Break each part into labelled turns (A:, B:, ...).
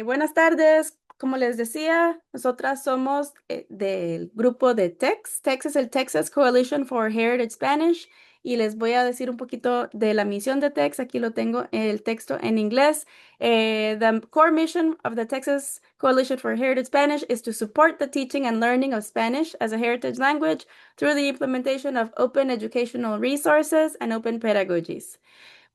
A: Buenas tardes. Como les decía, nosotras somos del grupo de TEX. TEX es el Texas Coalition for Heritage Spanish y les voy a decir un poquito de la misión de TEX. Aquí lo tengo el texto en inglés. The core mission of the Texas Coalition for Heritage Spanish is to support the teaching and learning of Spanish as a heritage language through the implementation of open educational resources and open pedagogies.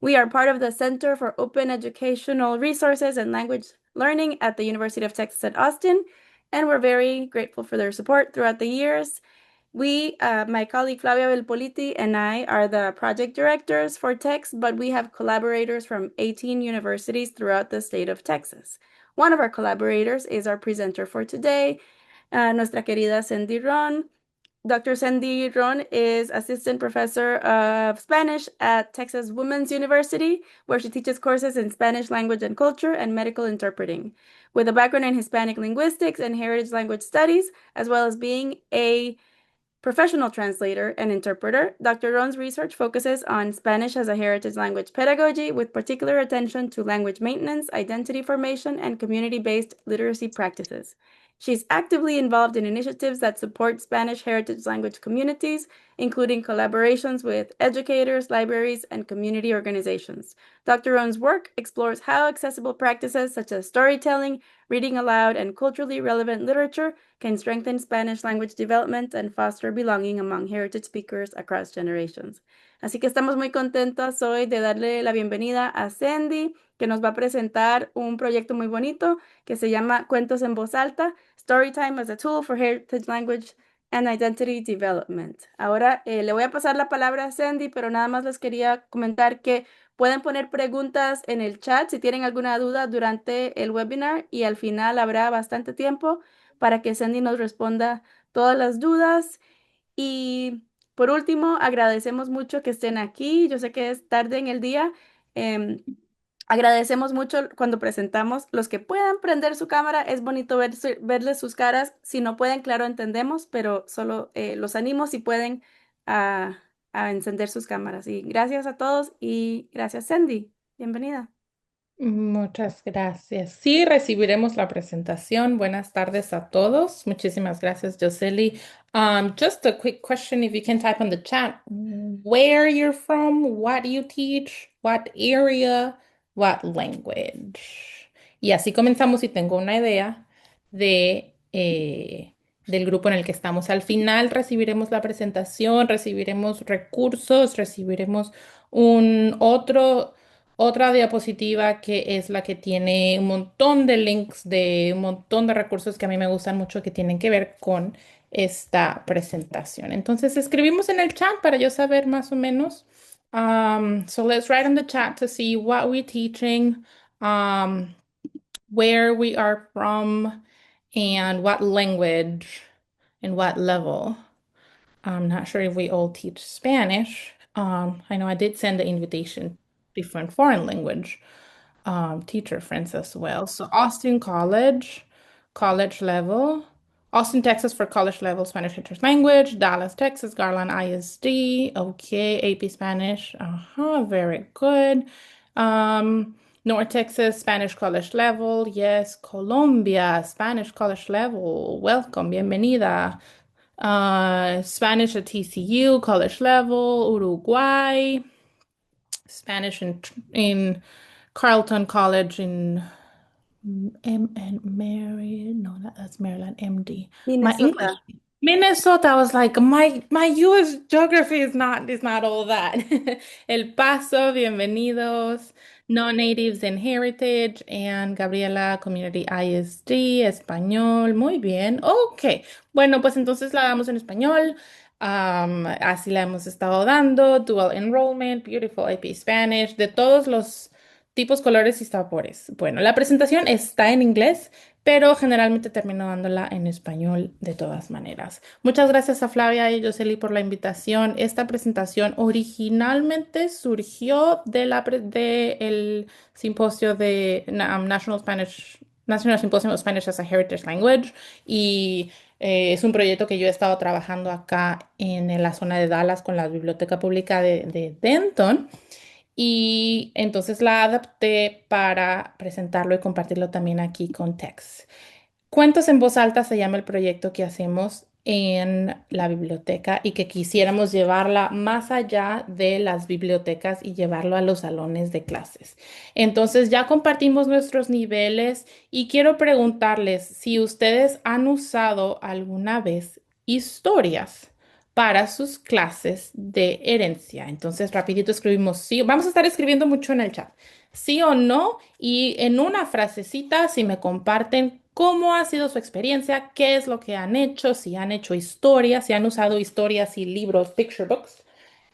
A: We are part of the Center for Open Educational Resources and Language Learning at the University of Texas at Austin, and we're very grateful for their support throughout the years. My colleague Flavia Belpoliti and I are the project directors for TEX, but we have collaborators from 18 universities throughout the state of Texas. One of our collaborators is our presenter for today, nuestra querida Cindy Ron. Dr. Cindy Ron is assistant professor of Spanish at Texas Women's University, where she teaches courses in Spanish language and culture and medical interpreting. With a background in Hispanic linguistics and heritage language studies, as well as being a professional translator and interpreter, Dr. Ron's research focuses on Spanish as a heritage language pedagogy with particular attention to language maintenance, identity formation, and community-based literacy practices. She's actively involved in initiatives that support Spanish heritage language communities, including collaborations with educators, libraries, and community organizations. Dr. Ron's work explores how accessible practices such as storytelling, reading aloud, and culturally relevant literature can strengthen Spanish language development and foster belonging among heritage speakers across generations. Así que estamos muy contentos hoy de darle la bienvenida a Sandy, que nos va a presentar un proyecto muy bonito que se llama Cuentos en Voz Alta, Storytime as a Tool for Heritage Language and Identity Development. Ahora le voy a pasar la palabra a Sandy, pero nada más les quería comentar que pueden poner preguntas en el chat si tienen alguna duda durante el webinar y al final habrá bastante tiempo para que Sandy nos responda todas las dudas. Y por último, agradecemos mucho que estén aquí. Yo sé que es tarde en el día. em, Agradecemos mucho cuando presentamos. Los que puedan prender su cámara, es bonito verles sus caras. Si no pueden, claro, entendemos, pero solo los animo si pueden a, a encender sus cámaras. Y gracias a todos y gracias, Sandy. Bienvenida.
B: Muchas gracias. Sí, recibiremos la presentación. Buenas tardes a todos. Muchísimas gracias, Joseli. Just a quick question, if you can type on the chat, where you're from, what do you teach, what area, what language. Y así comenzamos y tengo una idea del grupo en el que estamos. Al final recibiremos la presentación, recibiremos recursos, recibiremos un otra diapositiva que es la que tiene un montón de links de un montón de recursos que a mí me gustan mucho que tienen que ver con esta presentación. Entonces escribimos en el chat para yo saber más o menos. So let's write in the chat to see what we're teaching, um, where we are from, and what language and what level. I'm not sure if we all teach Spanish. I know I did send the invitation different foreign language teacher friends as well. So Austin College, college level. Austin, Texas for college level Spanish teachers language. Dallas, Texas, Garland ISD. Okay, AP Spanish. Very good. North Texas, Spanish college level. Yes, Colombia, Spanish college level. Welcome, bienvenida. Spanish at TCU, college level, Uruguay, Spanish in Carleton College in and Mary, no, that's Maryland, MD. My
A: Minnesota.
B: English, Minnesota. I was like, my US geography is not all that. El Paso, bienvenidos. No Natives in Heritage and Gabriela Community ISD, español. Muy bien. Ok. Bueno, pues entonces la damos en español. Así la hemos estado dando. Dual Enrollment, Beautiful AP Spanish, de todos los tipos, colores y sabores. Bueno, la presentación está en inglés, pero generalmente termino dándola en español de todas maneras. Muchas gracias a Flavia y Josely por la invitación. Esta presentación originalmente surgió de el simposio de National Symposium of Spanish as a Heritage Language y es un proyecto que yo he estado trabajando acá en la zona de Dallas con la Biblioteca Pública de Denton. y entonces la adapté para presentarlo y compartirlo también aquí con Tex. Cuentos en voz alta se llama el proyecto que hacemos en la biblioteca y que quisiéramos llevarla más allá de las bibliotecas y llevarlo a los salones de clases. Entonces ya compartimos nuestros niveles y quiero preguntarles si ustedes han usado alguna vez historias para sus clases de herencia. Entonces rapidito escribimos sí. Vamos a estar escribiendo mucho en el chat. Sí o no, y en una frasecita, si me comparten cómo ha sido su experiencia, qué es lo que han hecho, si han hecho historias, si han usado historias y libros, picture books,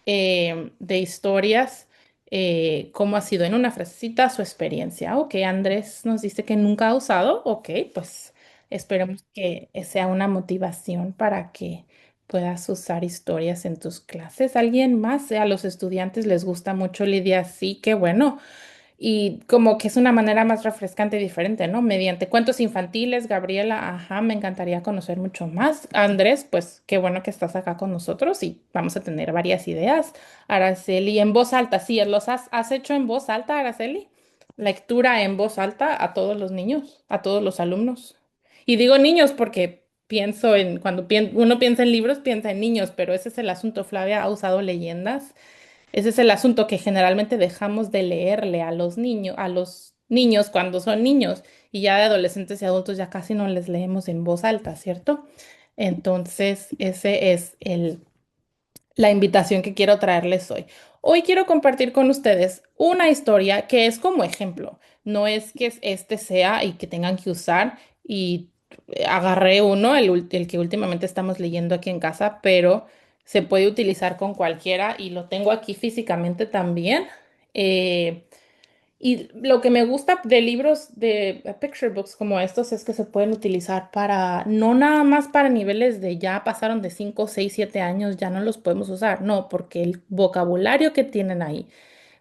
B: de historias, cómo ha sido en una frasecita su experiencia. Ok, Andrés nos dice que nunca ha usado. Ok, pues esperemos que sea una motivación para que puedas usar historias en tus clases. ¿Alguien más? A los estudiantes les gusta mucho, Lidia. Sí, qué bueno. Y como que es una manera más refrescante y diferente, ¿no? Mediante cuentos infantiles, Gabriela, ajá, me encantaría conocer mucho más. Andrés, pues qué bueno que estás acá con nosotros y vamos a tener varias ideas. Araceli, en voz alta, sí, ¿has hecho en voz alta, Araceli? Lectura en voz alta a todos los niños, a todos los alumnos. Y digo niños porque pienso en, cuando uno piensa en libros, piensa en niños, pero ese es el asunto. Flavia ha usado leyendas. Ese es el asunto que generalmente dejamos de leerle a los niños cuando son niños y ya de adolescentes y adultos ya casi no les leemos en voz alta, ¿cierto? Entonces, ese es la invitación que quiero traerles hoy. Hoy quiero compartir con ustedes una historia que es como ejemplo. No es que este sea y que tengan que usar y agarré uno, el que últimamente estamos leyendo aquí en casa, pero se puede utilizar con cualquiera y lo tengo aquí físicamente también. Eh, y lo que me gusta de libros de picture books como estos es que se pueden utilizar para, no nada más para niveles de ya pasaron de 5 6 7 años, ya no los podemos usar, no, porque el vocabulario que tienen ahí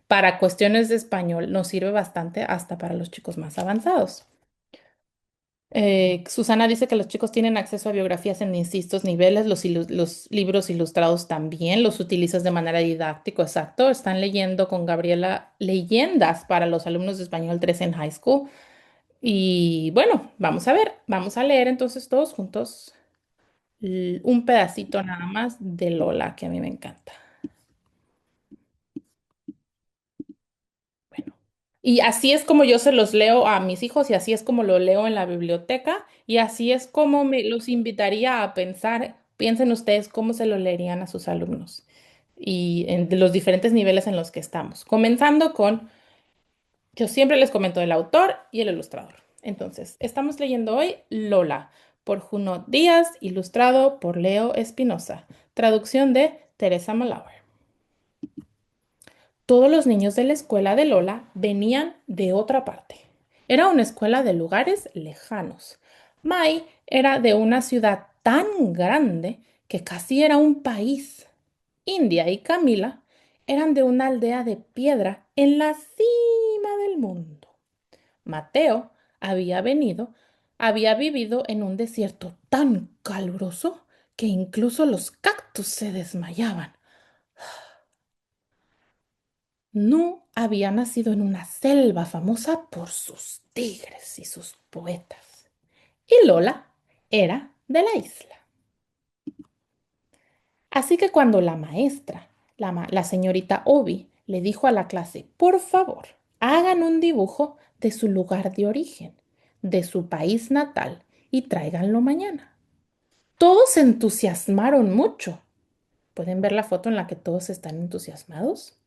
B: para cuestiones de español nos sirve bastante hasta para los chicos más avanzados. Susana dice que los chicos tienen acceso a biografías en distintos niveles, los libros ilustrados también, los utilizas de manera didáctica, exacto. Están leyendo con Gabriela leyendas para los alumnos de español 3 en high school. Y bueno, vamos a ver, vamos a leer entonces todos juntos un pedacito nada más de Lola, que a mí me encanta. Bueno. Y así es como yo se los leo a mis hijos y así es como lo leo en la biblioteca y así es como me los invitaría a pensar, piensen ustedes cómo se lo leerían a sus alumnos y en de los diferentes niveles en los que estamos. Comenzando con, yo siempre les comento el autor y el ilustrador. Entonces, estamos leyendo hoy Lola por Junot Díaz, ilustrado por Leo Espinosa, traducción de Teresa Malauer. Todos los niños de la escuela de Lola venían de otra parte. Era una escuela de lugares lejanos. Mai era de una ciudad tan grande que casi era un país. India y Camila eran de una aldea de piedra en la cima del mundo. Mateo había vivido en un desierto tan caluroso que incluso los cactus se desmayaban. No había nacido en una selva famosa por sus tigres y sus poetas. Y Lola era de la isla. Así que cuando la maestra, la señorita Obi, le dijo a la clase, por favor, hagan un dibujo de su lugar de origen, de su país natal, y tráiganlo mañana. Todos se entusiasmaron mucho. ¿Pueden ver la foto en la que todos están entusiasmados?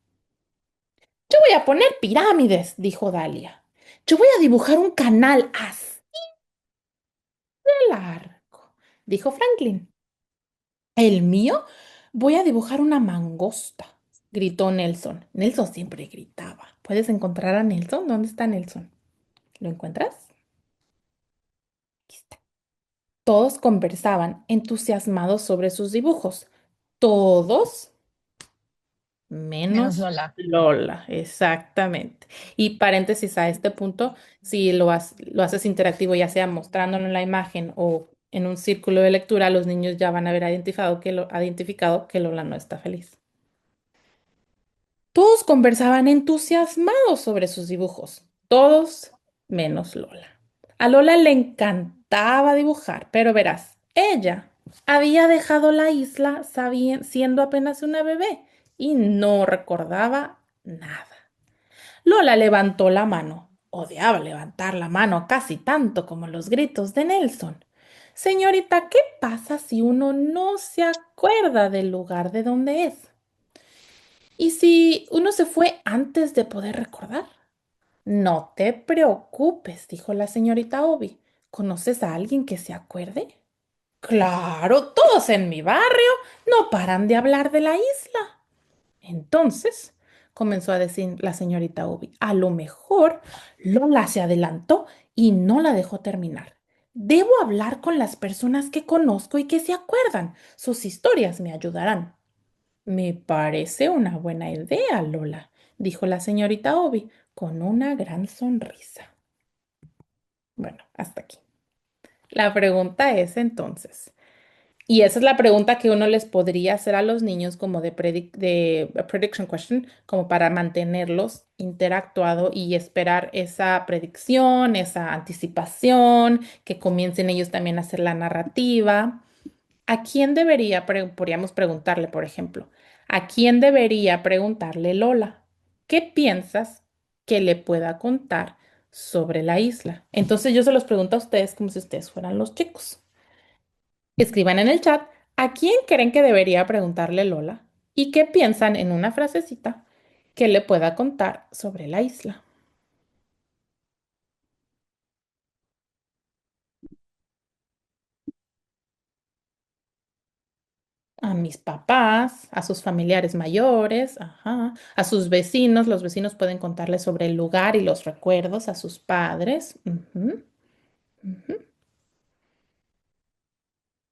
B: Yo voy a poner pirámides, dijo Dalia. Yo voy a dibujar un canal así de largo, dijo Franklin. ¿El mío? Voy a dibujar una mangosta, gritó Nelson. Nelson siempre gritaba. ¿Puedes encontrar a Nelson? ¿Dónde está Nelson? ¿Lo encuentras? Aquí está. Todos conversaban, entusiasmados sobre sus dibujos. Todos
C: Menos
B: menos
C: Lola.
B: Lola, exactamente. Y paréntesis a este punto, si lo haces interactivo, ya sea mostrándolo en la imagen o en un círculo de lectura, los niños ya van a haber identificado que Lola no está feliz. Todos conversaban entusiasmados sobre sus dibujos, todos menos Lola. A Lola le encantaba dibujar, pero verás, ella había dejado la isla siendo apenas una bebé y no recordaba nada. Lola levantó la mano. Odiaba levantar la mano casi tanto como los gritos de Nelson. Señorita, ¿qué pasa si uno no se acuerda del lugar de donde es? ¿Y si uno se fue antes de poder recordar? No te preocupes, dijo la señorita Obi. ¿Conoces a alguien que se acuerde? Claro, todos en mi barrio no paran de hablar de la isla. Entonces, comenzó a decir la señorita Obi, a lo mejor Lola se adelantó y no la dejó terminar. Debo hablar con las personas que conozco y que se acuerdan. Sus historias me ayudarán. Me parece una buena idea, Lola, dijo la señorita Obi con una gran sonrisa. Bueno, hasta aquí. La pregunta es entonces, y esa es la pregunta que uno les podría hacer a los niños como de a prediction question, como para mantenerlos interactuado y esperar esa predicción, esa anticipación, que comiencen ellos también a hacer la narrativa. ¿A quién podríamos preguntarle, por ejemplo, ¿a quién debería preguntarle Lola? ¿Qué piensas que le pueda contar sobre la isla? Entonces yo se los pregunto a ustedes como si ustedes fueran los chicos. Escriban en el chat a quién creen que debería preguntarle Lola y qué piensan en una frasecita que le pueda contar sobre la isla. A mis papás, a sus familiares mayores, ajá, a sus vecinos. Los vecinos pueden contarles sobre el lugar y los recuerdos a sus padres. Ujú, ujú.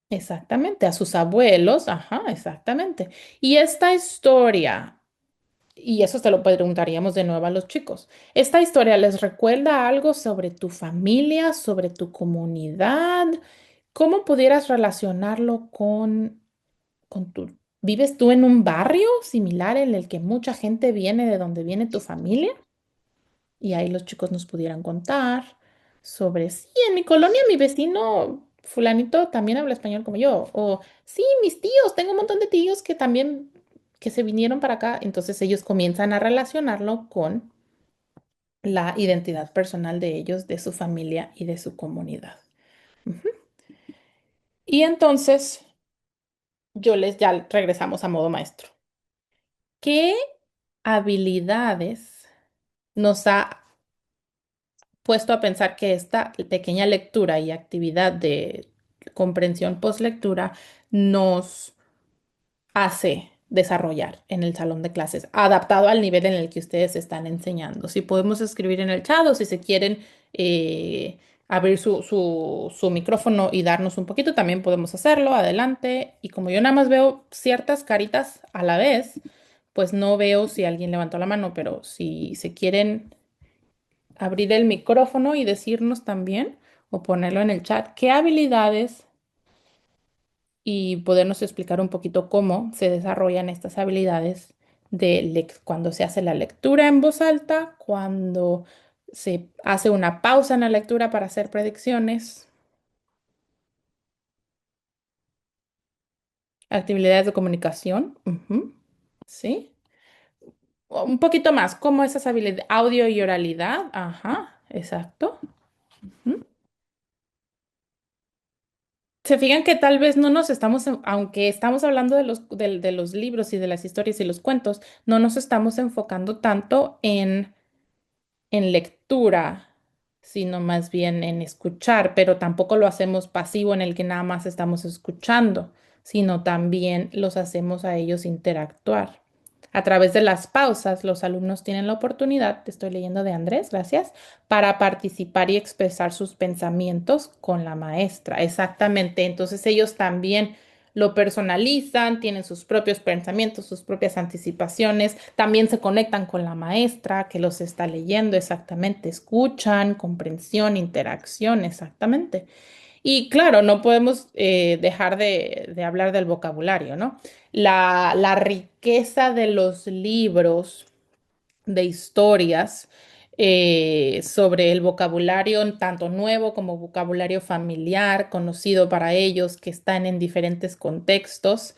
B: Exactamente, a sus abuelos, ajá, exactamente. Y esta historia, y eso se lo preguntaríamos de nuevo a los chicos, ¿esta historia les recuerda algo sobre tu familia, sobre tu comunidad? ¿Cómo pudieras relacionarlo ¿vives tú en un barrio similar en el que mucha gente viene de donde viene tu familia? Y ahí los chicos nos pudieran contar sobre, sí, en mi colonia mi vecino fulanito también habla español como yo. O sí, mis tíos, tengo un montón de tíos que también, que se vinieron para acá. Entonces ellos comienzan a relacionarlo con la identidad personal de ellos, de su familia y de su comunidad. Ujú. Y entonces ya regresamos a modo maestro. ¿Qué habilidades nos ha puesto a pensar que esta pequeña lectura y actividad de comprensión post-lectura nos hace desarrollar en el salón de clases, adaptado al nivel en el que ustedes están enseñando? Si podemos escribir en el chat o si se quieren abrir su micrófono y darnos un poquito, también podemos hacerlo. Adelante. Y como yo nada más veo ciertas caritas a la vez, pues no veo si alguien levantó la mano, pero si se quieren abrir el micrófono y decirnos también o ponerlo en el chat qué habilidades y podernos explicar un poquito cómo se desarrollan estas habilidades cuando se hace la lectura en voz alta, cuando se hace una pausa en la lectura para hacer predicciones, actividades de comunicación, ujú, ¿sí? Un poquito más, ¿cómo esas habilidades, audio y oralidad? Ajá, exacto. Ujú. Se fijan que tal vez no nos estamos, aunque estamos hablando de los libros y de las historias y los cuentos, no nos estamos enfocando tanto en lectura, sino más bien en escuchar, pero tampoco lo hacemos pasivo en el que nada más estamos escuchando, sino también los hacemos a ellos interactuar. A través de las pausas, los alumnos tienen la oportunidad, te estoy leyendo de Andrés, gracias, para participar y expresar sus pensamientos con la maestra. Exactamente, entonces ellos también lo personalizan, tienen sus propios pensamientos, sus propias anticipaciones, también se conectan con la maestra que los está leyendo, exactamente, escuchan, comprensión, interacción, exactamente. Y claro, no podemos dejar de hablar del vocabulario, ¿no? La riqueza de los libros. de historias sobre el vocabulario, tanto nuevo como vocabulario familiar, conocido para ellos, que están en diferentes contextos.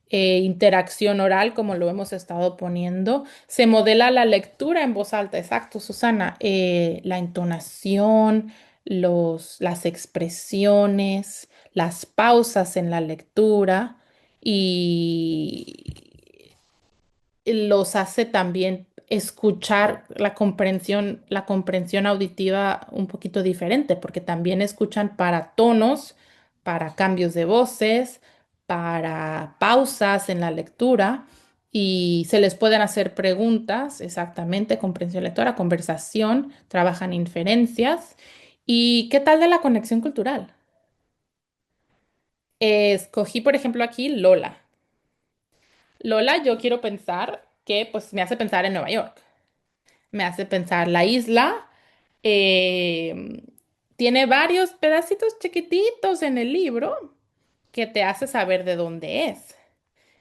B: Interacción oral, como lo hemos estado poniendo. Se modela la lectura en voz alta, exacto, Susana. La entonación, las expresiones, las pausas en la lectura y los hace también escuchar la comprensión auditiva un poquito diferente, porque también escuchan para tonos, para cambios de voces, para pausas en la lectura y se les pueden hacer preguntas, exactamente, comprensión lectora, conversación, trabajan inferencias. ¿Y qué tal de la conexión cultural? Escogí, por ejemplo, aquí Lola. Lola, yo quiero pensar que pues me hace pensar en Nueva York. Me hace pensar la isla. eh, Tiene varios pedacitos chiquititos en el libro que te hace saber de dónde es.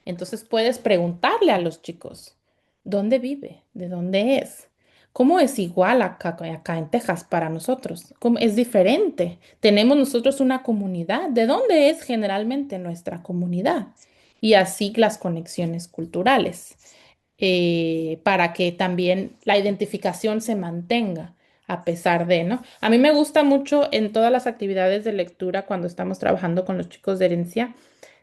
B: Entonces puedes preguntarle a los chicos, ¿dónde vive? ¿De dónde es? ¿Cómo es igual acá en Texas para nosotros? ¿Cómo es diferente? Tenemos nosotros una comunidad. ¿De dónde es generalmente nuestra comunidad? Y así las conexiones culturales, para que también la identificación se mantenga a pesar de, ¿no? A mí me gusta mucho en todas las actividades de lectura cuando estamos trabajando con los chicos de herencia.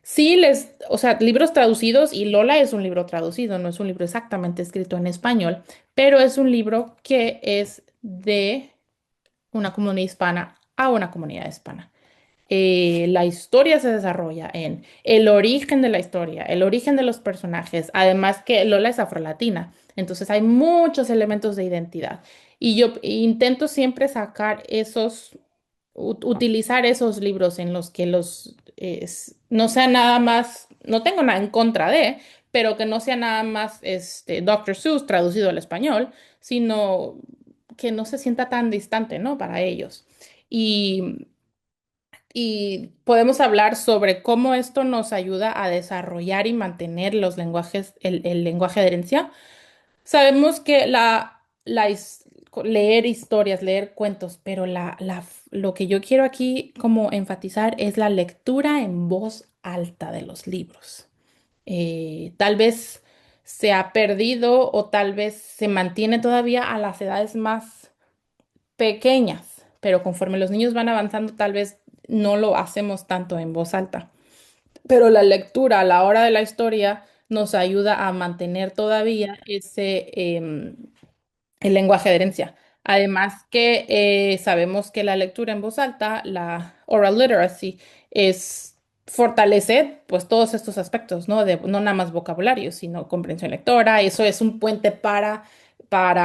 B: Sí, o sea, libros traducidos y Lola es un libro traducido, no es un libro exactamente escrito en español, pero es un libro que es de una comunidad hispana a una comunidad hispana. La historia se desarrolla en el origen de la historia, el origen de los personajes, además que Lola es afrolatina, entonces hay muchos elementos de identidad. Y yo intento siempre sacar utilizar esos libros en los que no sea nada más, no tengo nada en contra de, pero que no sea nada más Dr. Seuss traducido al español, sino que no se sienta tan distante, ¿no? Para ellos. Y podemos hablar sobre cómo esto nos ayuda a desarrollar y mantener los lenguajes, el lenguaje de herencia. Sabemos que leer historias, leer cuentos, pero lo que yo quiero aquí como enfatizar es la lectura en voz alta de los libros. Tal vez se ha perdido o tal vez se mantiene todavía a las edades más pequeñas, pero conforme los niños van avanzando, tal vez no lo hacemos tanto en voz alta. Pero la lectura a la hora de la historia nos ayuda a mantener todavía el lenguaje de herencia. Además que sabemos que la lectura en voz alta, la oral literacy, fortalece pues todos estos aspectos, ¿no? No nada más vocabulario, sino comprensión lectora. Eso es un puente para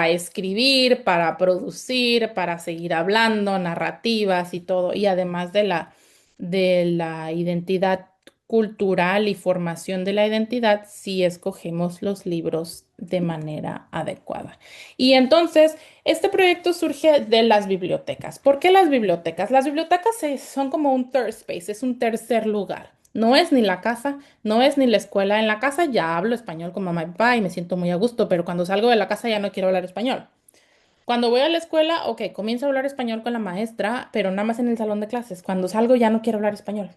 B: escribir, para producir, para seguir hablando, narrativas y todo. Y además de la identidad cultural y formación de la identidad, si escogemos los libros de manera adecuada. Y entonces, este proyecto surge de las bibliotecas. ¿Por qué las bibliotecas? Las bibliotecas son como un third space, es un tercer lugar. No es ni la casa, no es ni la escuela. En la casa ya hablo español con mamá y papá y me siento muy a gusto, pero cuando salgo de la casa ya no quiero hablar español. Cuando voy a la escuela, ok, comienzo a hablar español con la maestra, pero nada más en el salón de clases. Cuando salgo ya no quiero hablar español.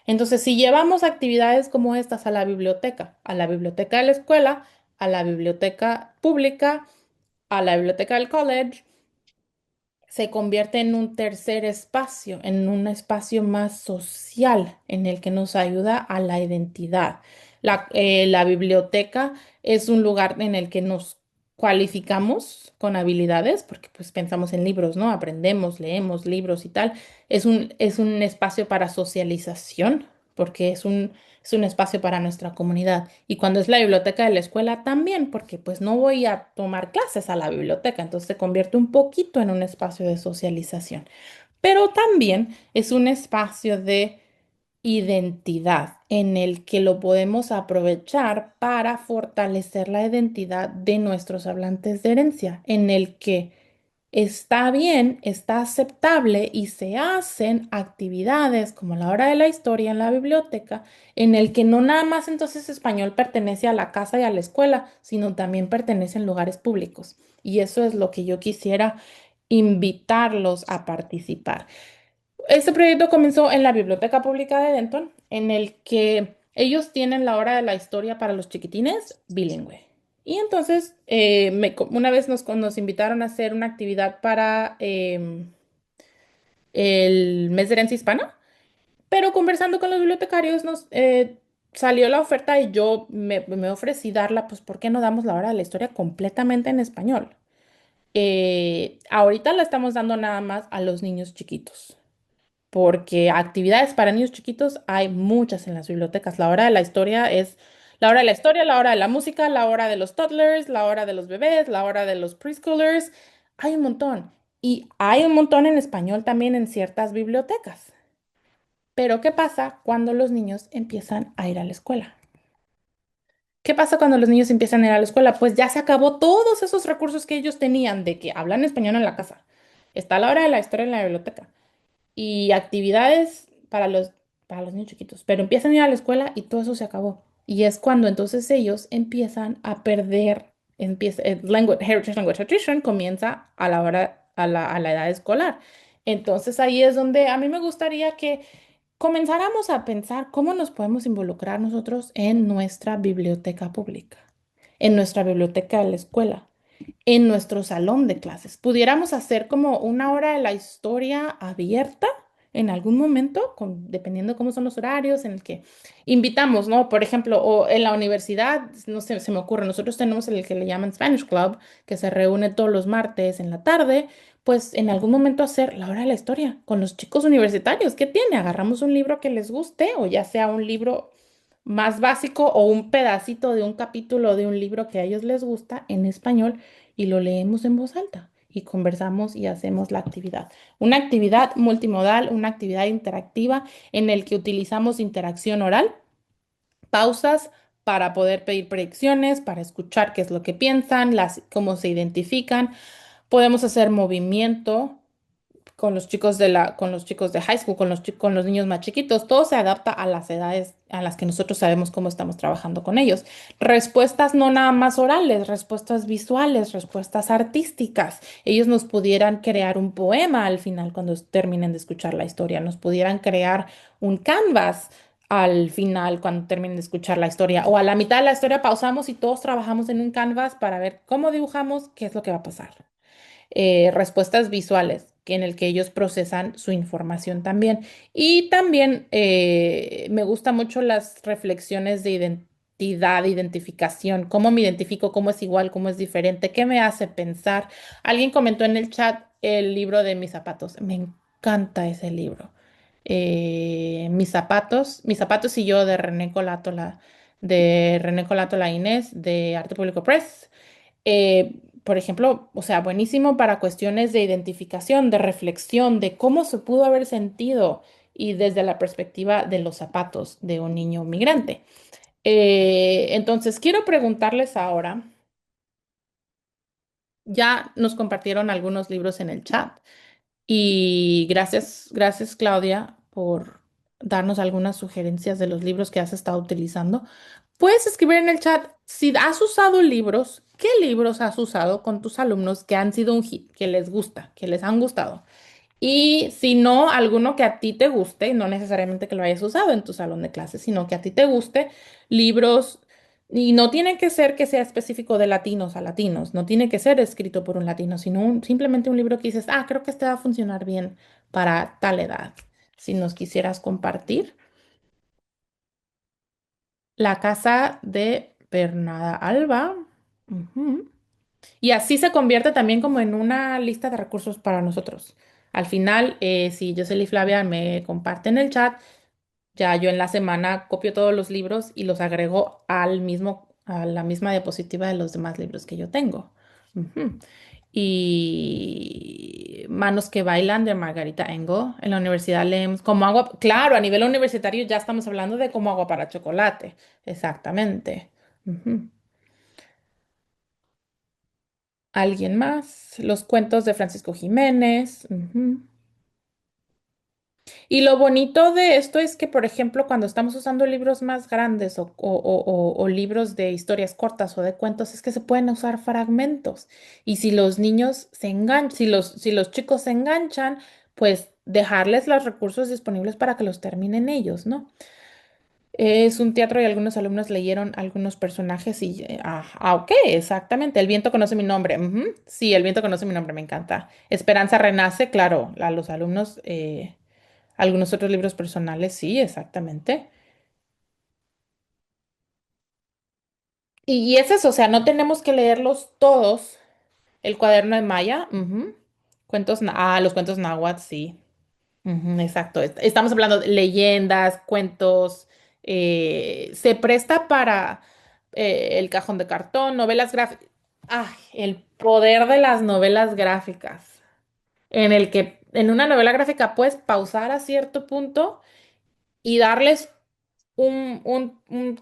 B: Entonces, si llevamos actividades como estas a la biblioteca de la escuela, a la biblioteca pública, a la biblioteca del college, se convierte en un tercer espacio, en un espacio más social, en el que nos ayuda a la identidad. La biblioteca es un lugar en el que nos cualificamos con habilidades, porque pues pensamos en libros, ¿no? Aprendemos, leemos libros y tal. Es un espacio para socialización, porque es un espacio para nuestra comunidad. Y cuando es la biblioteca de la escuela también, porque pues no voy a tomar clases a la biblioteca, entonces se convierte un poquito en un espacio de socialización. Pero también es un espacio de identidad en el que lo podemos aprovechar para fortalecer la identidad de nuestros hablantes de herencia, en el que está bien, está aceptable y se hacen actividades como la hora de la historia en la biblioteca, en el que no nada más entonces español pertenece a la casa y a la escuela, sino también pertenece en lugares públicos. Y eso es lo que yo quisiera invitarlos a participar. Este proyecto comenzó en la Biblioteca Pública de Denton, en el que ellos tienen la hora de la historia para los chiquitines bilingüe. Y entonces, una vez nos invitaron a hacer una actividad para el mes de herencia hispana, pero conversando con los bibliotecarios nos salió la oferta y yo me ofrecí darla, pues, ¿por qué no damos la hora de la historia completamente en español? Ahorita la estamos dando nada más a los niños chiquitos, porque actividades para niños chiquitos hay muchas en las bibliotecas. La hora de la historia es la hora de la historia, la hora de la música, la hora de los toddlers, la hora de los bebés, la hora de los preschoolers. Hay un montón. Y hay un montón en español también en ciertas bibliotecas. Pero ¿qué pasa cuando los niños empiezan a ir a la escuela? ¿Qué pasa cuando los niños empiezan a ir a la escuela? Pues ya se acabó todos esos recursos que ellos tenían de que hablan español en la casa. Está la hora de la historia en la biblioteca y actividades para los niños chiquitos, pero empiezan a ir a la escuela y todo eso se acabó. Y es cuando entonces ellos empiezan a perder, Heritage Language Acquisition comienza a la hora, a la edad escolar. Entonces ahí es donde a mí me gustaría que comenzáramos a pensar cómo nos podemos involucrar nosotros en nuestra biblioteca pública, en nuestra biblioteca de la escuela, en nuestro salón de clases. Pudiéramos hacer como una hora de la historia abierta en algún momento, dependiendo cómo son los horarios, en el que invitamos, ¿no? Por ejemplo, o en la universidad, no sé, se me ocurre, nosotros tenemos el que le llaman Spanish Club, que se reúne todos los martes en la tarde, pues en algún momento hacer la hora de la historia con los chicos universitarios. ¿Qué tiene? Agarramos un libro que les guste, o ya sea un libro más básico o un pedacito de un capítulo de un libro que a ellos les gusta en español y lo leemos en voz alta y conversamos y hacemos la actividad. Una actividad multimodal, una actividad interactiva en el que utilizamos interacción oral, pausas para poder pedir predicciones, para escuchar qué es lo que piensan, cómo se identifican. Podemos hacer movimiento con los chicos con los chicos de high school, con los niños más chiquitos, todo se adapta a las edades a las que nosotros sabemos cómo estamos trabajando con ellos. Respuestas no nada más orales, respuestas visuales, respuestas artísticas. Ellos nos pudieran crear un poema al final cuando terminen de escuchar la historia, nos pudieran crear un canvas al final cuando terminen de escuchar la historia, o a la mitad de la historia pausamos y todos trabajamos en un canvas para ver cómo dibujamos, qué es lo que va a pasar. Respuestas visuales, en el que ellos procesan su información también. Y también me gustan mucho las reflexiones de identidad, identificación, cómo me identifico, cómo es igual, cómo es diferente, qué me hace pensar. Alguien comentó en el chat el libro de Mis zapatos. Me encanta ese libro. Mis zapatos y yo de René Colato Inés de Arte Público Press. Por ejemplo, o sea, buenísimo para cuestiones de identificación, de reflexión, de cómo se pudo haber sentido y desde la perspectiva de los zapatos de un niño migrante. Entonces, quiero preguntarles ahora, ya nos compartieron algunos libros en el chat y gracias Claudia por darnos algunas sugerencias de los libros que has estado utilizando. Puedes escribir en el chat si has usado libros, qué libros has usado con tus alumnos que han sido un hit, que les gusta, que les han gustado. Y si no, alguno que a ti te guste, no necesariamente que lo hayas usado en tu salón de clases, sino que a ti te guste, libros, y no tiene que ser que sea específico de latinos a latinos, no tiene que ser escrito por un latino, sino simplemente un libro que dices, ah, creo que este va a funcionar bien para tal edad. Si nos quisieras compartir, La casa de Bernada Alba. Ujú. Y así se convierte también como en una lista de recursos para nosotros. Al final, si Jocelyn y Flavia me comparten el chat, ya yo en la semana copio todos los libros y los agrego a la misma diapositiva de los demás libros que yo tengo. Ujú. Y Manos que bailan de Margarita Engle. En la universidad leemos como agua. Claro, a nivel universitario ya estamos hablando de como agua para chocolate. Exactamente. Ujú. ¿Alguien más? Los cuentos de Francisco Jiménez. Ujú. Y lo bonito de esto es que, por ejemplo, cuando estamos usando libros más grandes o libros de historias cortas o de cuentos, es que se pueden usar fragmentos. Y si los niños se enganchan, si los chicos se enganchan, pues dejarles los recursos disponibles para que los terminen ellos, ¿no? Es un teatro y algunos alumnos leyeron algunos personajes y, ok, exactamente. El viento conoce mi nombre. Ujú. Sí, el viento conoce mi nombre, me encanta. Esperanza renace, claro, a los alumnos. Algunos otros libros personales, sí, exactamente. Y es eso, o sea, no tenemos que leerlos todos. El cuaderno de Maya, ujú. Los cuentos náhuatl, sí. Ujú, exacto. Estamos hablando de leyendas, cuentos. Se presta para el cajón de cartón, novelas gráficas. Ay, el poder de las novelas gráficas. En el que en una novela gráfica puedes pausar a cierto punto y darles un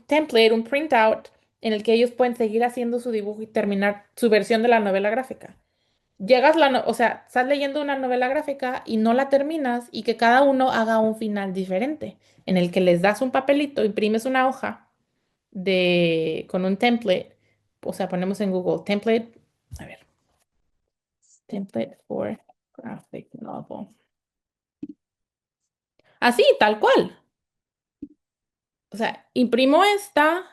B: template, un printout en el que ellos pueden seguir haciendo su dibujo y terminar su versión de la novela gráfica. O sea, estás leyendo una novela gráfica y no la terminas y que cada uno haga un final diferente, en el que les das un papelito, imprimes una hoja con un template, o sea, ponemos en Google template, a ver, template for graphic novel. Así, tal cual. O sea, imprimo esta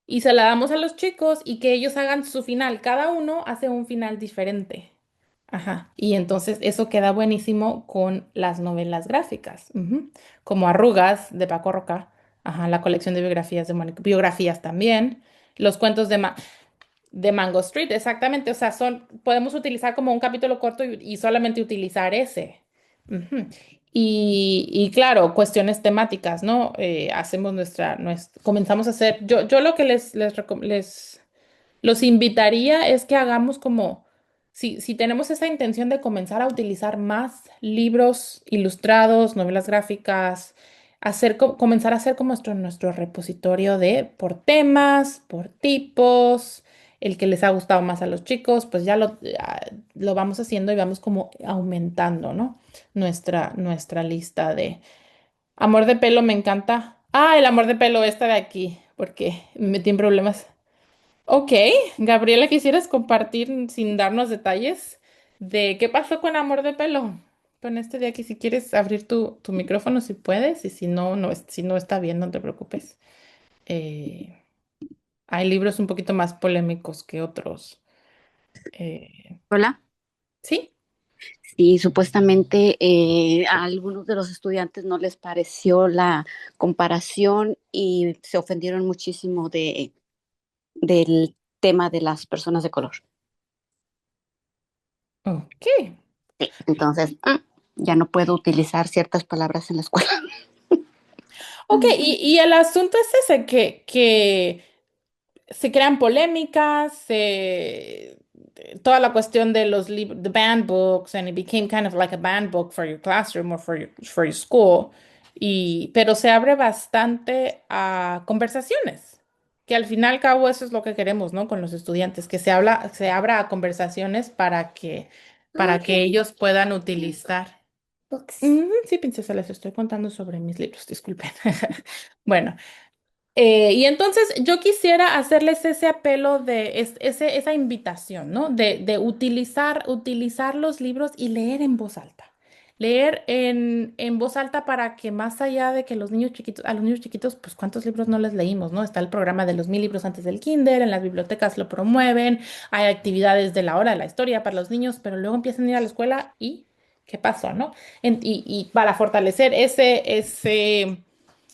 B: y se la damos a los chicos y que ellos hagan su final. Cada uno hace un final diferente. Ajá. Y entonces eso queda buenísimo con las novelas gráficas. Ujú. Como Arrugas de Paco Roca. Ajá, la colección de biografías de Mónica. Biografías también. Los cuentos de Mango Street, exactamente. O sea, podemos utilizar como un capítulo corto y solamente utilizar ese. Ujú. Y claro, cuestiones temáticas, ¿no? Hacemos comenzamos a hacer, yo lo que los invitaría es que hagamos como, si tenemos esa intención de comenzar a utilizar más libros ilustrados, novelas gráficas, comenzar a hacer como nuestro repositorio por temas, por tipos, el que les ha gustado más a los chicos, pues lo vamos haciendo y vamos como aumentando, ¿no? Nuestra lista de amor de pelo me encanta. Ah, el amor de pelo esta de aquí, porque me metí en problemas. Ok, Gabriela, ¿quisieras compartir sin darnos detalles de qué pasó con Amor de Pelo? Con este de aquí, si quieres abrir tu micrófono, si puedes, y si no, si no está bien, no te preocupes. Eh, Hay libros un poquito más polémicos que otros. Eh,
C: Hola.
B: ¿Sí?
C: Sí, supuestamente a algunos de los estudiantes no les pareció la comparación y se ofendieron muchísimo del tema de las personas de color.
B: Ok.
C: Sí, entonces ya no puedo utilizar ciertas palabras en la escuela.
B: Ok, y el asunto es ese, que se crean polémicas, toda la cuestión de los libros, the banned books, and it became kind of like a banned book for your classroom or for your school. Pero se abre bastante a conversaciones, que al final y al cabo eso es lo que queremos, ¿no? Con los estudiantes, que se abra a conversaciones para que ellos puedan utilizar. Ujú, sí, princesa, les estoy contando sobre mis libros, disculpen. Bueno. Y entonces yo quisiera hacerles ese apelo esa invitación, ¿no? De utilizar los libros y leer en voz alta. Leer en voz alta para que más allá de que a los niños chiquitos, pues cuántos libros no les leímos, ¿no? Está el programa de los 1000 libros antes del kinder, en las bibliotecas lo promueven, hay actividades de la hora de la historia para los niños, pero luego empiezan a ir a la escuela y ¿qué pasó, no? Y para fortalecer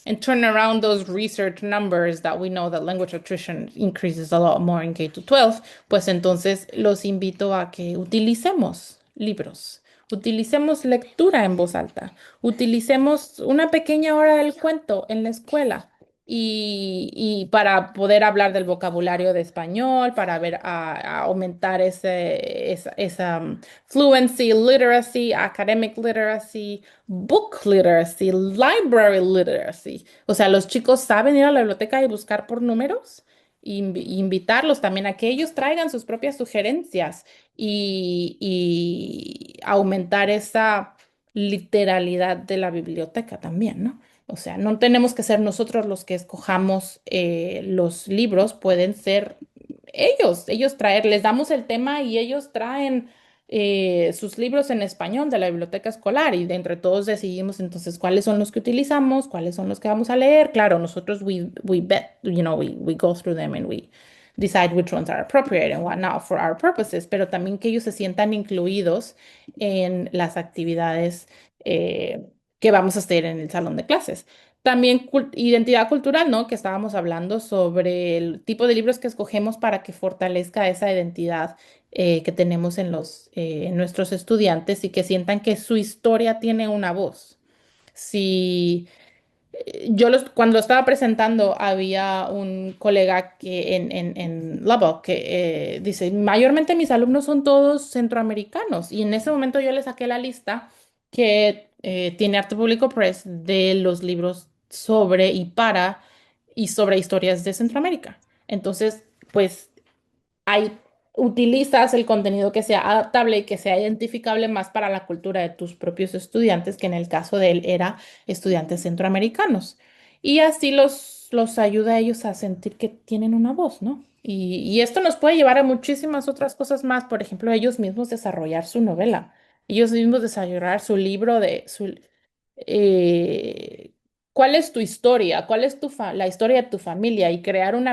B: and turn around those research numbers that we know that language attrition increases a lot more in K to 12, pues entonces los invito a que utilicemos libros, utilicemos lectura en voz alta, utilicemos una pequeña hora del cuento en la escuela. Y para poder hablar del vocabulario de español, para a aumentar esa fluency, literacy, academic literacy, book literacy, library literacy. O sea, los chicos saben ir a la biblioteca y buscar por números invitarlos también a que ellos traigan sus propias sugerencias y aumentar esa literalidad de la biblioteca también, ¿no? O sea, no tenemos que ser nosotros los que escojamos los libros, pueden ser ellos traer, les damos el tema y ellos traen sus libros en español de la biblioteca escolar y de entre todos decidimos entonces cuáles son los que utilizamos, cuáles son los que vamos a leer. Claro, nosotros we bet, we go through them and we decide which ones are appropriate and whatnot for our purposes, pero también que ellos se sientan incluidos en las actividades que vamos a hacer en el salón de clases. También identidad cultural, ¿no? Que estábamos hablando sobre el tipo de libros que escogemos para que fortalezca esa identidad que tenemos en nuestros estudiantes y que sientan que su historia tiene una voz. Si cuando lo estaba presentando, había un colega que en Lubbock que dice, mayormente mis alumnos son todos centroamericanos. Y en ese momento yo le saqué la lista que tiene Arte Público Press de los libros sobre y sobre historias de Centroamérica. Entonces, pues ahí utilizas el contenido que sea adaptable y que sea identificable más para la cultura de tus propios estudiantes, que en el caso de él era estudiantes centroamericanos. Y así los ayuda a ellos a sentir que tienen una voz, ¿no? Y esto nos puede llevar a muchísimas otras cosas más, por ejemplo, ellos mismos desarrollar su novela, ellos mismos desarrollar su libro eh, ¿cuál es tu historia? ¿Cuál es la historia de tu familia? Y crear un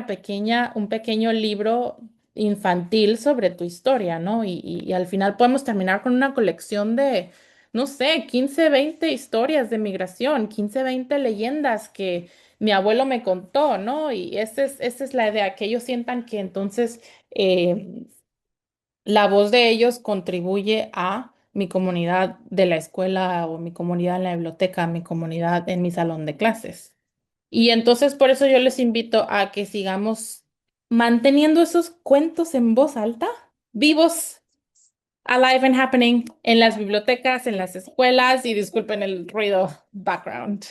B: pequeño libro infantil sobre tu historia, ¿no? Y al final podemos terminar con una colección de, no sé, 15 20 historias de migración, 15 20 leyendas que mi abuelo me contó, ¿no? Y esa es la idea, que ellos sientan que entonces eh, la voz de ellos contribuye a mi comunidad de la escuela o mi comunidad en la biblioteca, mi comunidad en mi salón de clases. Y entonces por eso yo les invito a que sigamos manteniendo esos cuentos en voz alta, vivos, alive and happening en las bibliotecas, en las escuelas y disculpen el ruido background.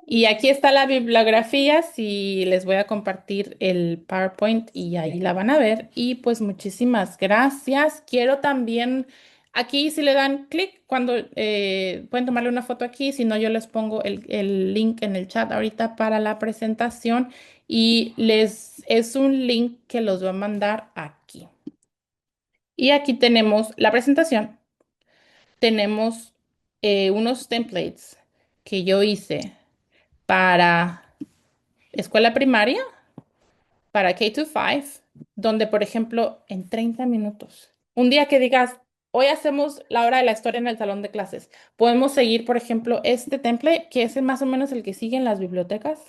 B: Y aquí está la bibliografía, si les voy a compartir el PowerPoint y ahí la van a ver. Y pues muchísimas gracias. Quiero también, aquí si le dan clic, cuando pueden tomarle una foto aquí, si no yo les pongo el link en el chat ahorita para la presentación y es un link que los va a mandar aquí. Y aquí tenemos la presentación. Tenemos unos templates que yo hice para escuela primaria, para K-5, donde, por ejemplo, en 30 minutos, un día que digas, hoy hacemos la hora de la historia en el salón de clases, podemos seguir, por ejemplo, este template, que es más o menos el que sigue en las bibliotecas,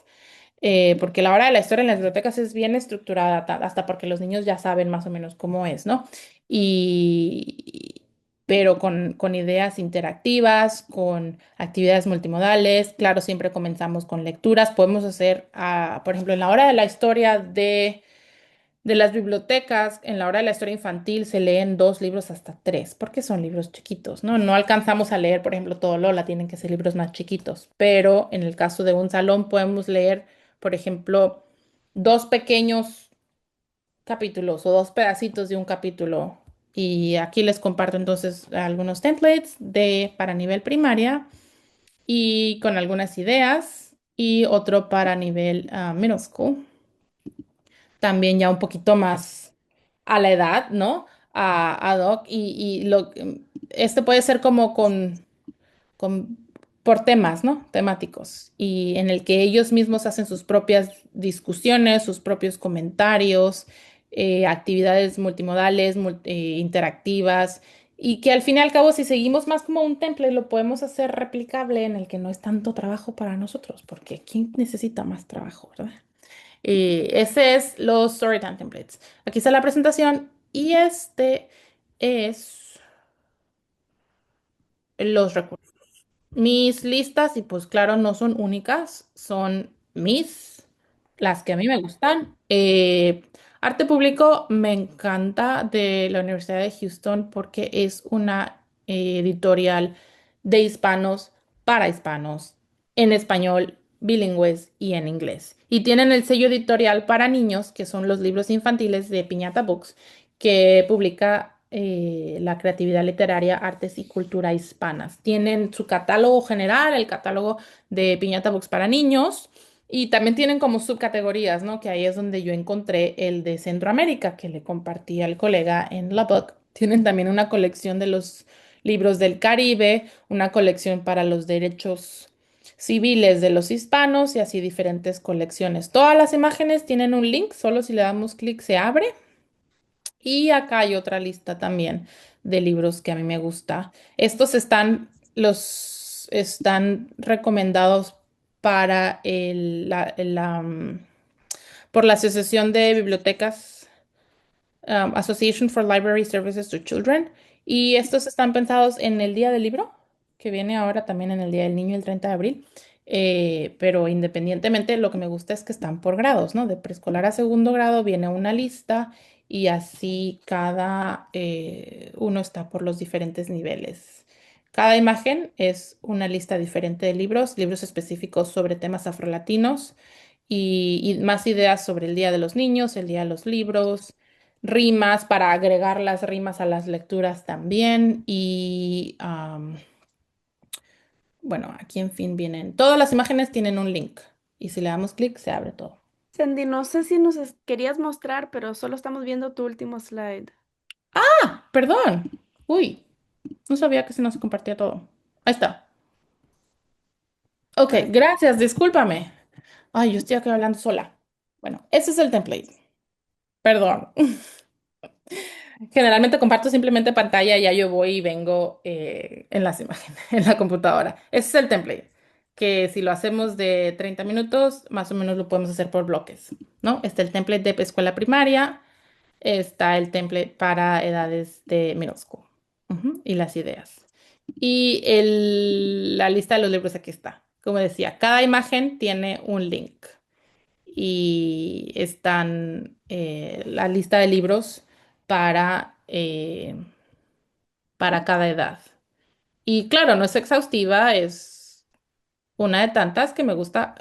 B: porque la hora de la historia en las bibliotecas es bien estructurada, hasta porque los niños ya saben más o menos cómo es, ¿no? Y, pero con ideas interactivas, con actividades multimodales, claro, siempre comenzamos con lecturas, podemos hacer, por ejemplo, en la hora de la historia de las bibliotecas, en la hora de la historia infantil se leen 2 libros hasta 3, porque son libros chiquitos, ¿no? No alcanzamos a leer, por ejemplo, todo Lola, tienen que ser libros más chiquitos, pero en el caso de un salón podemos leer, por ejemplo, 2 pequeños capítulos o 2 pedacitos de un capítulo. Y aquí les comparto entonces algunos templates para nivel primaria y con algunas ideas y otro para nivel middle school también ya un poquito más a la edad, ¿no? Ad hoc este puede ser como con, por temas, ¿no? Temáticos y en el que ellos mismos hacen sus propias discusiones, sus propios comentarios, actividades multimodales, interactivas y que al fin y al cabo si seguimos más como un template lo podemos hacer replicable en el que no es tanto trabajo para nosotros, porque ¿quién necesita más trabajo, verdad? Ese es los Storytime Templates. Aquí está la presentación y este es los recursos. Mis listas, y pues claro, no son únicas, son las que a mí me gustan. Arte Público me encanta de la Universidad de Houston porque es una editorial de hispanos para hispanos en español bilingües y en inglés. Y tienen el sello editorial para niños, que son los libros infantiles de Piñata Books, que publica la creatividad literaria, artes y cultura hispanas. Tienen su catálogo general, el catálogo de Piñata Books para niños, y también tienen como subcategorías, ¿no? Que ahí es donde yo encontré el de Centroamérica, que le compartí al colega en la book. Tienen también una colección de los libros del Caribe, una colección para los derechos civiles de los hispanos y así diferentes colecciones. Todas las imágenes tienen un link, solo si le damos clic se abre. Y acá hay otra lista también de libros que a mí me gusta. Los están recomendados para por la Asociación de Bibliotecas Association for Library Services to Children. Y estos están pensados en el Día del Libro, que viene ahora también en el Día del Niño, el 30 de abril. Pero independientemente, lo que me gusta es que están por grados, ¿no? De preescolar a segundo grado viene una lista y así cada uno está por los diferentes niveles. Cada imagen es una lista diferente de libros, libros específicos sobre temas afrolatinos y más ideas sobre el Día de los Niños, el Día de los Libros, rimas para agregar las rimas a las lecturas también. Y bueno, aquí en fin vienen. Todas las imágenes tienen un link. Y si le damos clic, se abre todo.
A: Sandy, no sé si querías mostrar, pero solo estamos viendo tu último slide.
B: Ah, perdón. Uy, no sabía que se nos compartía todo. Ahí está. Ok,
A: Ah,
B: gracias, discúlpame. Ay, yo estoy aquí hablando sola. Bueno, ese es el template. Perdón. Generalmente comparto simplemente pantalla y ya yo voy y vengo en las imágenes, en la computadora. Ese es el template, que si lo hacemos de 30 minutos, más o menos lo podemos hacer por bloques, ¿no? Está el template de escuela primaria, está el template para edades de middle school, ujú, y las ideas. Y la lista de los libros aquí está. Como decía, cada imagen tiene un link y están la lista de libros para cada edad. Y claro, no es exhaustiva, es una de tantas que me gusta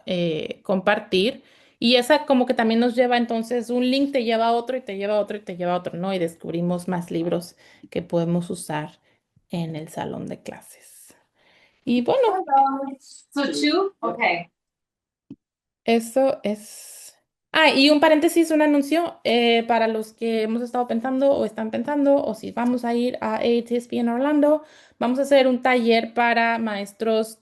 B: compartir. Y esa como que también nos lleva entonces, un link te lleva a otro y te lleva a otro y te lleva a otro, ¿no? Y descubrimos más libros que podemos usar en el salón de clases. Y bueno,
D: So two? Okay.
B: eso es. Ah, y un paréntesis, un anuncio para los que hemos estado pensando o están pensando, o si vamos a ir a ATSP en Orlando, vamos a hacer un taller para maestros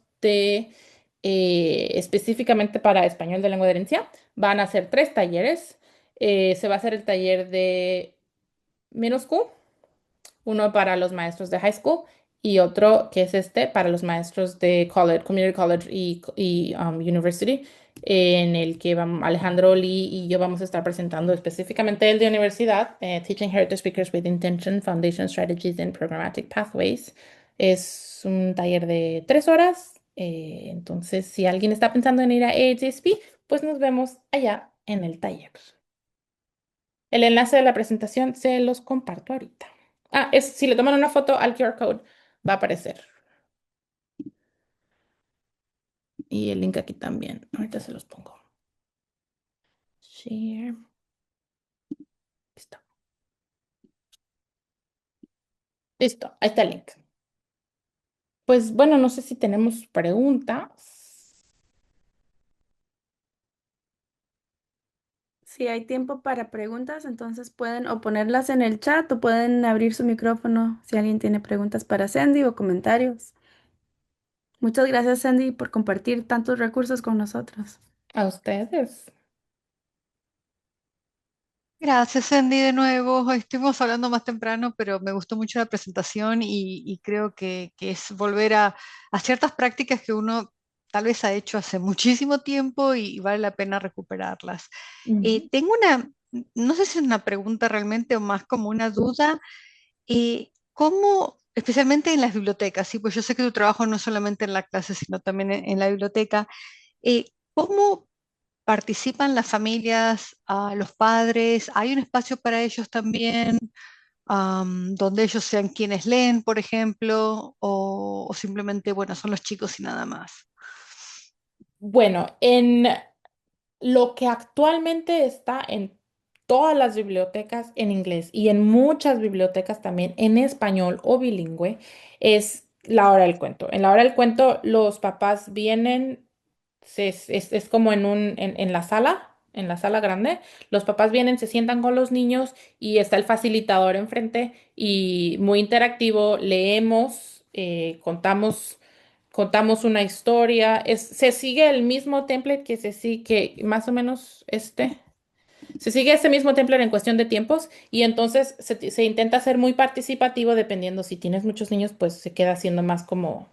B: específicamente para español de lengua de herencia. Van a ser 3 talleres. Se va a hacer el taller de middle school, uno para los maestros de high school y otro que es este para los maestros de college, community college y university, en el que Alejandro Lee y yo vamos a estar presentando específicamente el de universidad, Teaching Heritage Speakers with Intention, Foundation Strategies and Programmatic Pathways. Es un taller de 3 horas. Entonces, si alguien está pensando en ir a AHSP, pues nos vemos allá en el taller. El enlace de la presentación se los comparto ahorita. Ah, si le toman una foto al QR code, va a aparecer. Y el link aquí también. Ahorita se los pongo. Share. Listo. Listo. Ahí está el link. Pues bueno, no sé si tenemos preguntas.
A: si hay tiempo para preguntas, entonces pueden o ponerlas en el chat o pueden abrir su micrófono si alguien tiene preguntas para Sandy o comentarios. Muchas gracias, Sandy, por compartir tantos recursos con nosotros.
B: A ustedes.
D: Gracias, Andy, de nuevo. Estuvimos hablando más temprano, pero me gustó mucho la presentación y creo que es volver a ciertas prácticas que uno tal vez ha hecho hace muchísimo tiempo y vale la pena recuperarlas.
B: Ujú.
D: Tengo no sé si es una pregunta realmente o más como una duda. ¿Cómo, especialmente en las bibliotecas, sí? Pues yo sé que tu trabajo no es solamente en la clase, sino también en la biblioteca. ¿Cómo participan las familias, los padres? ¿Hay un espacio para ellos también, donde ellos sean quienes leen, por ejemplo, o simplemente, bueno, son los chicos y nada más?
B: Bueno, en lo que actualmente está en todas las bibliotecas en inglés y en muchas bibliotecas también en español o bilingüe es la hora del cuento. En la hora del cuento los papás vienen, es como en la sala grande, los papás vienen, se sientan con los niños y está el facilitador enfrente y muy interactivo, leemos, contamos una historia, se sigue el mismo template que se sigue, más o menos se sigue ese mismo template en cuestión de tiempos y entonces se intenta ser muy participativo dependiendo si tienes muchos niños, pues se queda siendo más como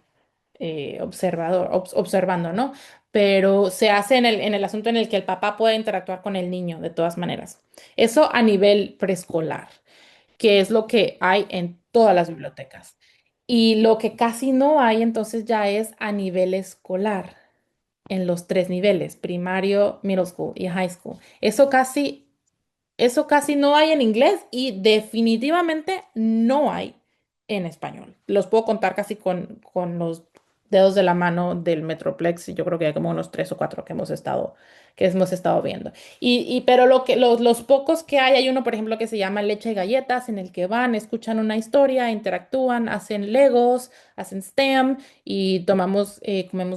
B: observando, ¿no? Pero se hace en el asunto en el que el papá puede interactuar con el niño de todas maneras. Eso a nivel preescolar, que es lo que hay en todas las bibliotecas. Y lo que casi no hay entonces ya es a nivel escolar, en los tres niveles, primario, middle school y high school. Eso casi no hay en inglés y definitivamente no hay en español. Los puedo contar casi con los dedos de la mano del Metroplex y yo creo que hay como unos tres o cuatro que hemos estado viendo. Pero los pocos que hay uno, por ejemplo, que se llama Leche y Galletas, en el que van, escuchan una historia, interactúan, hacen Legos, hacen STEM y comemos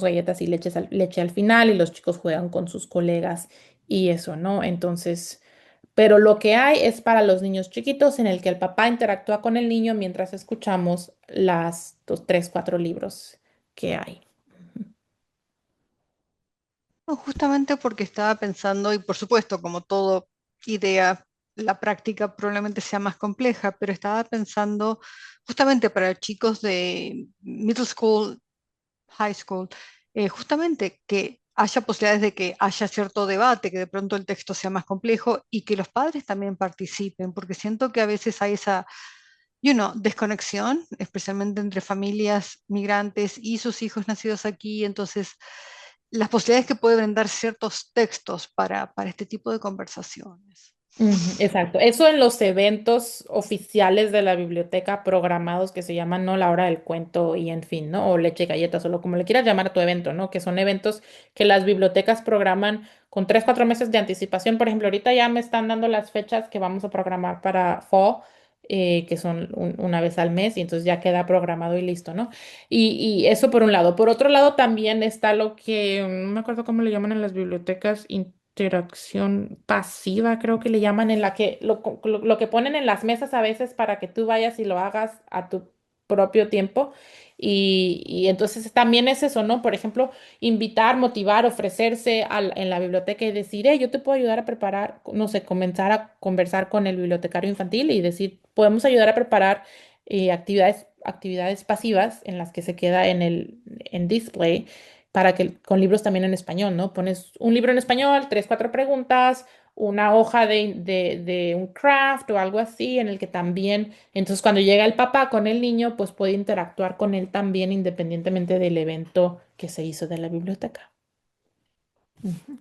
B: galletas y leche al final y los chicos juegan con sus colegas y eso, ¿no? Entonces... Pero lo que hay es para los niños chiquitos en el que el papá interactúa con el niño mientras escuchamos los tres, cuatro libros que hay.
D: No, justamente porque estaba pensando, y por supuesto, como todo idea, la práctica probablemente sea más compleja, pero estaba pensando justamente para chicos de middle school, high school, justamente que haya posibilidades de que haya cierto debate, que de pronto el texto sea más complejo y que los padres también participen, porque siento que a veces hay esa, desconexión, especialmente entre familias migrantes y sus hijos nacidos aquí, entonces las posibilidades que puede brindar ciertos textos para este tipo de conversaciones.
B: Ujú, exacto. Eso en los eventos oficiales de la biblioteca programados que se llaman, ¿no? La hora del cuento y en fin, ¿no? O leche y galletas o lo como le quieras llamar a tu evento, ¿no? Que son eventos que las bibliotecas programan con tres, cuatro meses de anticipación. Por ejemplo, ahorita ya me están dando las fechas que vamos a programar para Fall, que son una vez al mes y entonces ya queda programado y listo, ¿no? Y eso por un lado. Por otro lado también está lo que, no me acuerdo cómo le llaman en las bibliotecas. Interacción pasiva, creo que le llaman, en la que lo que ponen en las mesas a veces para que tú vayas y lo hagas a tu propio tiempo. Y entonces también es eso, ¿no? Por ejemplo, invitar, motivar, ofrecerse en la biblioteca y decir, yo te puedo ayudar a preparar, no sé, comenzar a conversar con el bibliotecario infantil y decir, podemos ayudar a preparar actividades pasivas en las que se queda en display para que con libros también en español, ¿no? Pones un libro en español, tres, cuatro preguntas, una hoja de un craft o algo así en el que también, entonces cuando llega el papá con el niño, pues puede interactuar con él también independientemente del evento que se hizo de la biblioteca. Ujú.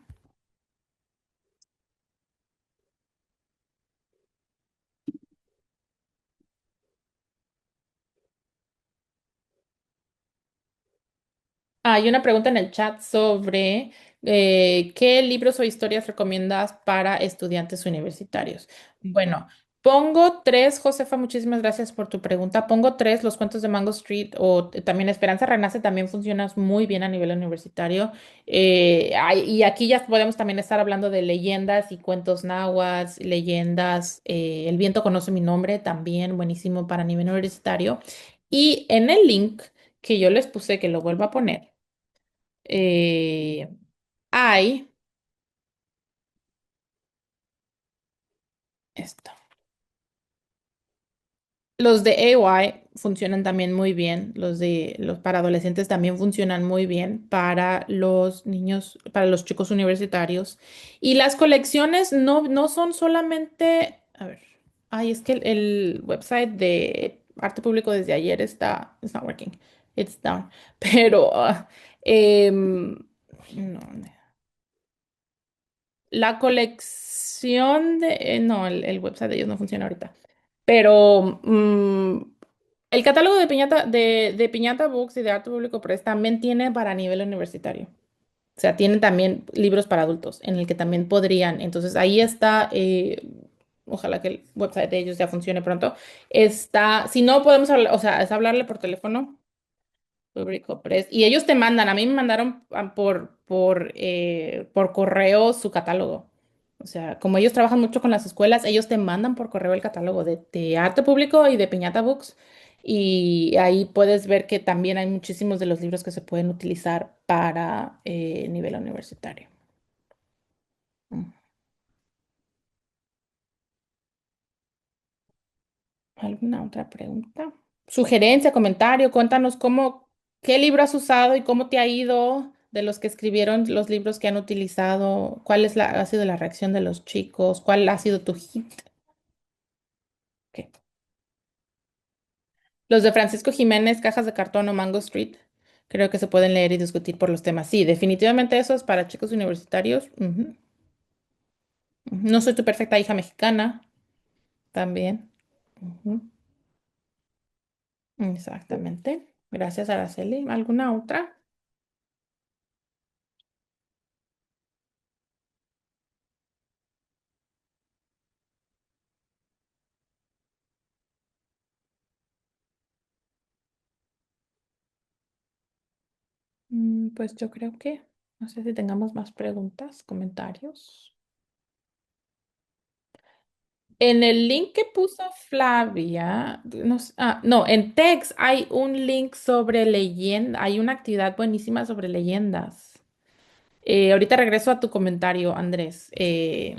B: Hay una pregunta en el chat sobre qué libros o historias recomiendas para estudiantes universitarios. Bueno, pongo tres, Josefa, muchísimas gracias por tu pregunta. Pongo tres, Los cuentos de Mango Street o también Esperanza Renace también funciona muy bien a nivel universitario. Y aquí ya podemos también estar hablando de leyendas y cuentos náhuatl, leyendas. El viento conoce mi nombre, también buenísimo para nivel universitario. Y en el link que yo les puse, que lo vuelvo a poner eh, hay esto. Los de AY funcionan también muy bien. Los para adolescentes también funcionan muy bien para los niños, para los chicos universitarios. Y las colecciones no son solamente, a ver, es que el website de Arte Público desde ayer it's not working. It's down. Pero, no. La colección no, el website de ellos no funciona ahorita. Pero el catálogo de Piñata Books y de Arte Público Press también tiene para nivel universitario. O sea, tienen también libros para adultos en el que también podrían. Entonces ahí está, ojalá que el website de ellos ya funcione pronto. Está, si no podemos hablar, o sea, es hablarle por teléfono. Publico Press. Y ellos te mandan, a mí me mandaron por correo su catálogo. O sea, como ellos trabajan mucho con las escuelas, ellos te mandan por correo el catálogo de arte público y de Piñata Books. Y ahí puedes ver que también hay muchísimos de los libros que se pueden utilizar para nivel universitario. Mm. ¿Alguna otra pregunta? Sugerencia, comentario, cuéntanos qué libro has usado y cómo te ha ido de los que escribieron los libros que han utilizado, ha sido la reacción de los chicos, cuál ha sido tu hit. Ok. Los de Francisco Jiménez, Cajas de Cartón o Mango Street, creo que se pueden leer y discutir por los temas. Sí, definitivamente eso es para chicos universitarios. Ujú, ujú. No soy tu perfecta hija mexicana, también. Ujú, exactamente. Gracias, Araceli. ¿Alguna otra? Pues yo creo que, no sé si tengamos más preguntas, comentarios. En el link que puso Flavia, no, no, en Text hay un link sobre leyenda, hay una actividad buenísima sobre leyendas. Ahorita regreso a tu comentario, Andrés, que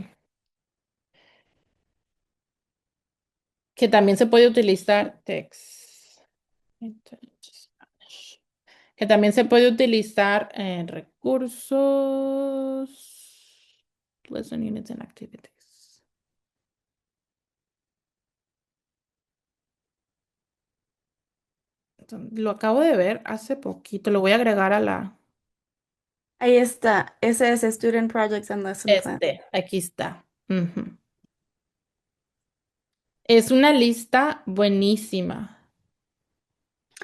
B: también se puede utilizar Text. Que también se puede utilizar en recursos, lesson units and activities. Lo acabo de ver hace poquito, lo voy a agregar a la...
A: Ahí está. Ese es Student Projects and Lesson Plan.
B: Aquí está. Ujú. Es una lista buenísima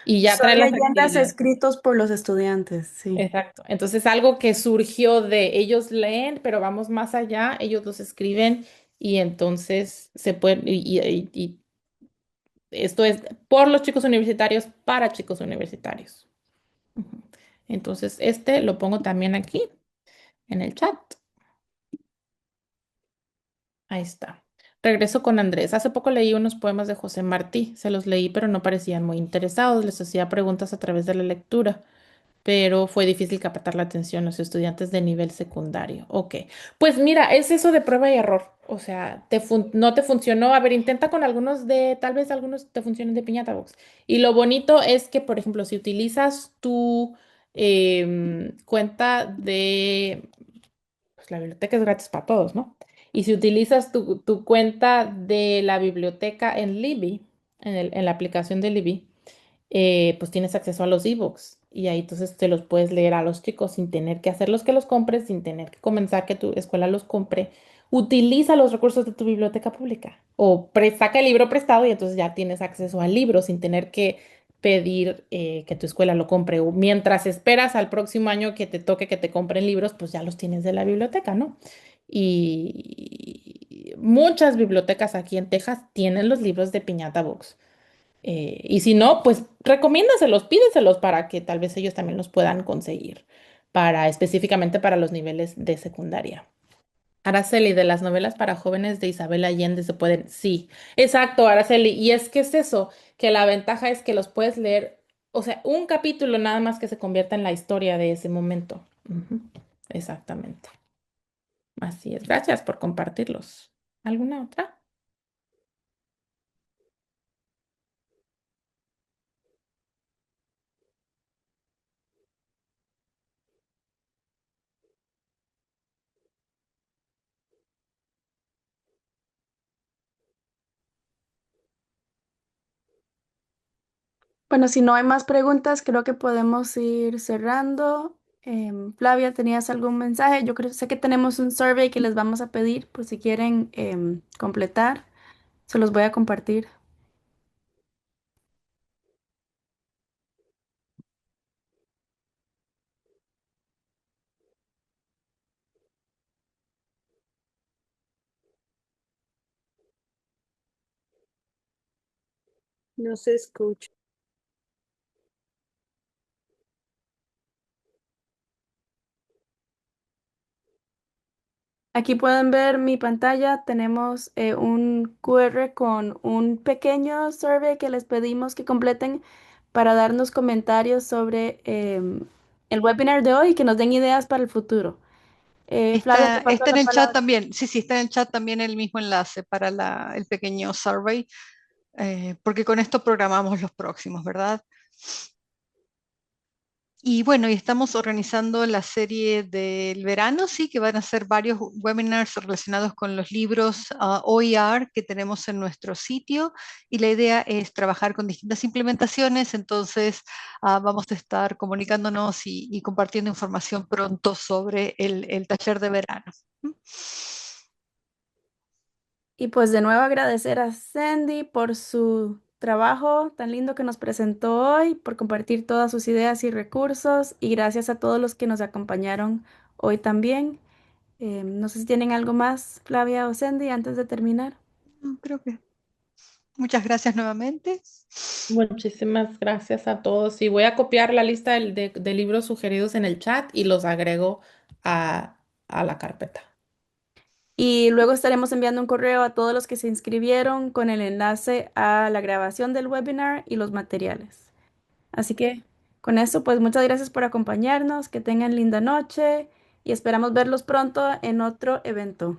B: y ya
A: Son
B: trae las
A: leyendas
B: actividades.
A: escritos por los estudiantes, sí.
B: Exacto. Entonces, algo que surgió de ellos leen, pero vamos más allá, ellos los escriben y entonces se pueden, y esto es por los chicos universitarios, para chicos universitarios. Ujú. Entonces, este lo pongo también aquí en el chat. Ahí está. Regreso con Andrés. Hace poco leí unos poemas de José Martí. Se los leí, pero no parecían muy interesados. Les hacía preguntas a través de la lectura, pero fue difícil captar la atención a los estudiantes de nivel secundario. Ok. Pues mira, es eso de prueba y error. O sea, no te funcionó. A ver, intenta con algunos tal vez algunos te funcionen de Piñata Box. Y lo bonito es que, por ejemplo, si utilizas tu cuenta pues la biblioteca es gratis para todos, ¿no? Y si utilizas tu cuenta de la biblioteca en Libby, en la aplicación de Libby, pues tienes acceso a los ebooks y ahí entonces te los puedes leer a los chicos sin tener que hacerlos que los compres, sin tener que comenzar que tu escuela los compre. Utiliza los recursos de tu biblioteca pública o saca el libro prestado y entonces ya tienes acceso al libro sin tener que pedir que tu escuela lo compre. O mientras esperas al próximo año que te toque que te compren libros, pues ya los tienes de la biblioteca, ¿no? Y muchas bibliotecas aquí en Texas tienen los libros de Piñata Books. Y si no, pues recomiéndaselos, pídeselos para que tal vez ellos también los puedan conseguir específicamente para los niveles de secundaria. Araceli, de las novelas para jóvenes de Isabel Allende se pueden, sí, exacto, Araceli. Y es que es eso, que la ventaja es que los puedes leer, o sea, un capítulo nada más que se convierta en la historia de ese momento. Ujú, exactamente. Así es. Gracias por compartirlos. ¿Alguna otra?
A: Bueno, si no hay más preguntas, creo que podemos ir cerrando. Flavia, ¿tenías algún mensaje? Sé que tenemos un survey que les vamos a pedir por si quieren completar. Se los voy a compartir.
E: No se escucha.
A: Aquí pueden ver mi pantalla. Tenemos un QR con un pequeño survey que les pedimos que completen para darnos comentarios sobre el webinar de hoy y que nos den ideas para el futuro. Flavia, te paso
D: Está en
A: la
D: el chat
A: palabra.
D: también, sí, está en el chat también el mismo enlace para el pequeño survey, porque con esto programamos los próximos, ¿verdad? Y bueno, y estamos organizando la serie del verano, sí, que van a ser varios webinars relacionados con los libros OER que tenemos en nuestro sitio. Y la idea es trabajar con distintas implementaciones, entonces vamos a estar comunicándonos y compartiendo información pronto sobre el taller de verano.
A: Y pues de nuevo agradecer a Sandy por su trabajo tan lindo que nos presentó hoy, por compartir todas sus ideas y recursos y gracias a todos los que nos acompañaron hoy también. No sé si tienen algo más, Flavia o Sandy, antes de terminar.
D: Creo que muchas gracias nuevamente.
B: Muchísimas gracias a todos. Y voy a copiar la lista de libros sugeridos en el chat y los agrego a, a la carpeta.
A: Y luego estaremos enviando un correo a todos los que se inscribieron con el enlace a la grabación del webinar y los materiales. Así que con eso, pues muchas gracias por acompañarnos, que tengan linda noche y esperamos verlos pronto en otro evento.